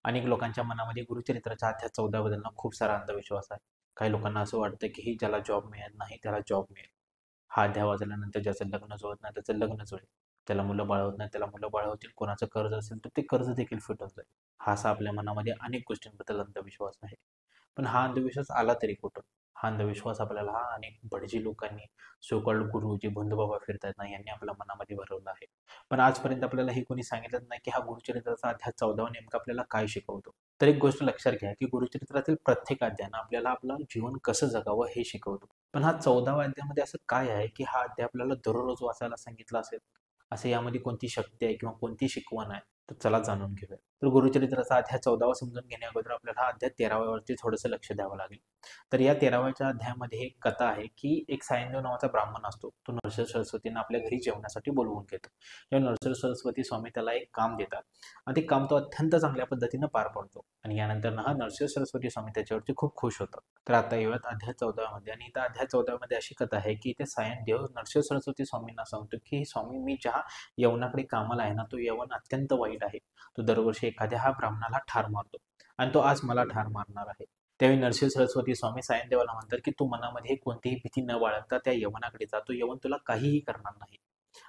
अनेक लोकांच्या मनामध्ये गुरुचरित्राच्या अध्याय 14 बद्दल खूप सारा अंधविश्वास आहे. काही लोकांना असं वाटतं की ज्याला जॉब मिळत नाही त्याला जॉब मिळेल. हा अध्याय वाचल्यानंतर ज्याचं लग्न जुळत नाही त्याचं लग्न जुळेल. त्याला मुलं बाळ होत नाही त्याला मुलं बाळ होतील. कोणाचं कर्ज असेल तर ते कर्ज देखील फिटून जाईल. हा असा आपल्या मनामध्ये अनेक गोष्टींबद्दल अंधविश्वास आहे. पण हा अंधविश्वास आला तरी कुठून? हा अंधविश्वास आपल्याला अनेक भटजी लोकांनी, सो कॉल्ड गुरु जे बंधुबाबा फिरतात ना, यांनी आपल्या मनामध्ये भरवलं आहे. पण आजपर्यंत आपल्याला हे कोणी सांगितलं नाही की हा गुरुचरित्राचा अध्याय 14 नेमका आपल्याला काय शिकवतो. तर एक गोष्ट लक्षात घ्या की गुरुचरित्रातील प्रत्येक अध्यायानं आपल्याला आपलं जीवन कसं जगावं हे शिकवतो. पण हा 14व्या अध्यायामध्ये असं काय आहे की हा अध्याय आपल्याला दररोज वाचायला सांगितला असेल? असं यामध्ये कोणती शक्ती आहे किंवा कोणती शिकवण आहे? तर चला जाणून घेऊया. तर गुरुचरित्राचा अध्याय 14वा समजून घेण्या अगोदर आपल्याला हा अध्याय 13व्यावरती थोडंसं लक्ष द्यावं लागेल. तर या 13व्याच्या अध्यायामध्ये एक कथा आहे की एक सायनदेव नावाचा ब्राह्मण असतो. तो नरसिंह सरस्वतींना आपल्या घरी जेवण्यासाठी बोलवून घेतो. तेव्हा नरसिंह सरस्वती स्वामी त्याला एक काम देतात आणि ते काम तो अत्यंत चांगल्या पद्धतीनं पार पाडतो आणि यानंतर हा नरसिंह सरस्वती स्वामी त्याच्यावरती खूप खुश होतात. तर आता येऊयात अध्याय 14व्यामध्ये आणि इथं अध्याय 14व्यामध्ये अशी कथा आहे की ते सायनदेव नरसिंह सरस्वती स्वामींना सांगतो की स्वामी मी ज्या यवनाकडे कामाला आहे ना तो यवन अत्यंत वाईट आहे. तो दरवर्षी एखाद्या हा ब्राह्मणाला ठार मारतो आणि तो आज मला ठार मारणार आहे. त्यावेळी नरसिंह सरस्वती स्वामी सायनदेवाला म्हणतात की तू मनामध्ये कोणतीही भीती न बाळगता त्या यवनाकडे जा. तो यवन तुला काहीही करणार नाही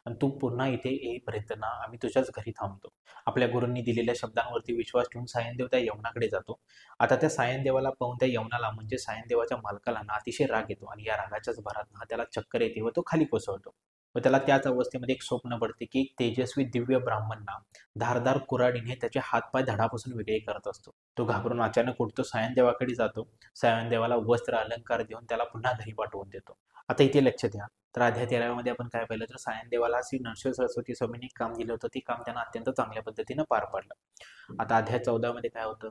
आणि तू पुन्हा इथे येईपर्यंत ना आम्ही तुझ्याच घरी थांबतो. आपल्या गुरूंनी दिलेल्या शब्दांवरती विश्वास ठेवून सायनदेव त्या यवनाकडे जातो. आता त्या सायनदेवाला पाहून त्या यवनाला म्हणजे सायनदेवाच्या मालकाला ना अतिशय राग येतो आणि या रागाच्याच भरात ना त्याला चक्कर येते व तो खाली कोसळतो. व त्याला त्याच अवस्थेमध्ये एक स्वप्न पडते की एक तेजस्वी दिव्य ब्राह्मण ना धारदार कुऱ्हाडीने त्याचे हातपाय धडापासून वेगळे करत असतो. तो घाबरून अचानक उठतो, सायनदेवाकडे जातो. सायनदेवाला वस्त्र अलंकार देऊन त्याला पुन्हा घरी पाठवून देतो. आता इथे लक्ष द्या. तर अध्याय 13व्यामध्ये आपण काय पाहिलं तर सायनदेवाला श्री नरसिंह सरस्वती स्वामींनी काम दिलं होतं. ते काम त्यांना अत्यंत चांगल्या पद्धतीनं पार पाडलं. आता अध्याय 14मध्ये काय होतं?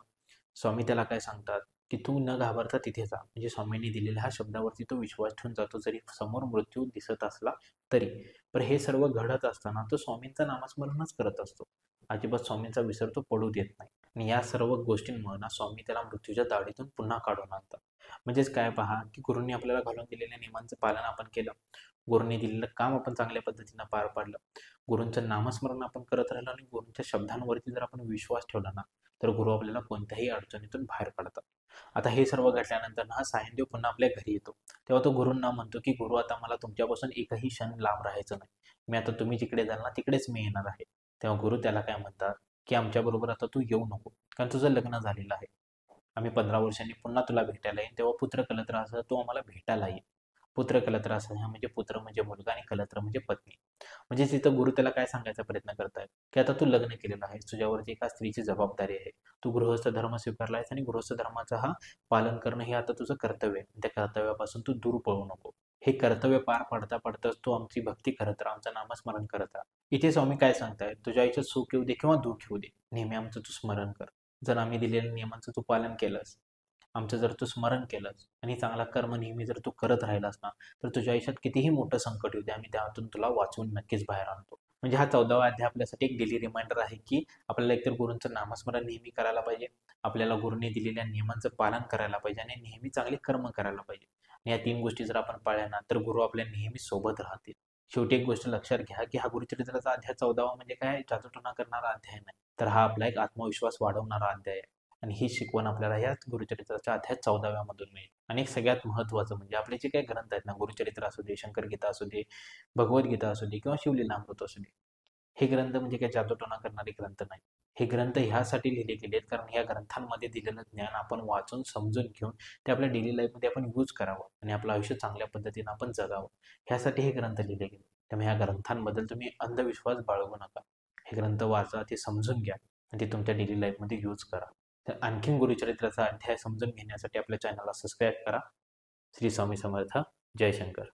स्वामी त्याला काय सांगतात की तू न घाबरता तिथे जा. म्हणजे स्वामींनी दिलेल्या ह्या शब्दावरती तो विश्वास ठेवून जातो जरी समोर मृत्यू दिसत असला तरी. पण हे सर्व घडत असताना तो स्वामींचं नामस्मरणच करत असतो. अजिबात स्वामींचा विसर तो पडू देत नाही आणि या सर्व गोष्टींमुळे ना स्वामी त्याला मृत्यूच्या दाढीतून पुन्हा काढून आणतात. म्हणजेच काय पहा की गुरूंनी आपल्याला घालून दिलेल्या नियमांचं पालन आपण केलं. गुरूंनी दिलेलं काम आपण चांगल्या पद्धतीनं पार पाडलं. गुरूंचं नामस्मरण आपण करत राहिलो आणि गुरूंच्या शब्दांवरती जर आपण विश्वास ठेवला ना तर गुरु आपल्याला कोणत्याही अडचणीतून बाहेर काढतात. आता हे सर्व घडल्यानंतर ना सायनदेव पुन्हा आपल्या घरी येतो. तेव्हा तो गुरूंना म्हणतो की गुरु आता मला तुमच्यापासून एकही क्षण लांब राहायचं नाही. मी आता तुम्ही जिकडे जाल ना तिकडेच मी येणार आहे. तेव्हा गुरु त्याला काय म्हणतात की आमच्याबरोबर आता तू येऊ नको कारण तुझं लग्न झालेलं आहे. आम्ही 15 वर्षांनी पुन्हा तुला भेटायला येईन तेव्हा पुत्र कलत्र असं तो आम्हाला भेटायला येईल. पुत्र कलत्र असं म्हणजे पुत्र म्हणजे मुलगा आणि कलत्र म्हणजे पत्नी. म्हणजे तिथं गुरु त्याला काय सांगायचा प्रयत्न करतायत की आता तू लग्न केलेलं आहेस, तुझ्यावरती एका स्त्रीची जबाबदारी आहे. तू गृहस्थ धर्म स्वीकारला आहेस आणि गृहस्थ धर्माचा हा पालन करणं हे आता तुझं कर्तव्य आहे. त्या कर्तव्यापासून तू दूर पळू नको. हे कर्तव्य पार पाडता पाडताच तू आमची भक्ती करत राहा, आमचं नामस्मरण करत राहा. इथे स्वामी काय सांगतायत, तुझ्या आयुष्यात सुख येऊ दे किंवा दुःख येऊ दे, नेहमी आमचं तू स्मरण कर. जर आम्ही दिलेल्या नियमांचं तू पालन केलंस, आमचं जर तू स्मरण केलंस आणि चांगला कर्म नेहमी जर तू करत राहिलास ना तर तुझ्या आयुष्यात कितीही मोठं संकट येऊ दे आम्ही त्यातून तुला वाचवून नक्कीच बाहेर आणतो. म्हणजे हा 14वा अध्याय आपल्यासाठी एक डेली रिमाइंडर आहे की आपल्याला एकतर गुरूंचं नामस्मरण नेहमी करायला पाहिजे, आपल्याला गुरूंनी दिलेल्या नियमांचं पालन करायला पाहिजे आणि नेहमी चांगले कर्म करायला पाहिजे. आणि या 3 गोष्टी जर आपण पाळल्या ना तर गुरु आपल्या नेहमी सोबत राहतील. शेवटी एक गोष्ट लक्षात घ्या की हा गुरुचरित्राचा अध्याय 14वा म्हणजे काय जादूटोणा करणारा अध्याय नाही, तर हा आपला एक आत्मविश्वास वाढवणारा अध्याय आहे. आणि ही शिकवण आपल्याला या गुरुचरित्राच्या अध्याय 14व्यामधून मिळेल. आणि एक सगळ्यात महत्त्वाचं म्हणजे आपले जे काही ग्रंथ आहेत ना, गुरुचरित्र असू दे, शंकरगीता असू दे, भगवद्गीता असू दे किंवा शिवलीलामृत असू दे, हे ग्रंथ म्हणजे काही जादूटोणा करणारे ग्रंथ नाही. हे ग्रंथ ह्यासाठी लिहिले गेले आहेत कारण ह्या ग्रंथांमध्ये दिलेलं ज्ञान आपण वाचून समजून घेऊन ते आपल्या डेली लाईफमध्ये आपण यूज करावं आणि आपलं आयुष्य चांगल्या पद्धतीनं आपण जगावं, ह्यासाठी हे ग्रंथ लिहिले गेले. त्यामुळे ह्या ग्रंथांबद्दल तुम्ही अंधविश्वास बाळगू नका. हे ग्रंथ वाचा, ते समजून घ्या आणि ते तुमच्या डेली लाईफमध्ये यूज करा. तर आणखीन गुरुचरित्राचा अध्याय समजून घेण्यासाठी आपल्या चॅनलला सबस्क्राईब करा. श्री स्वामी समर्थ. जय शंकर.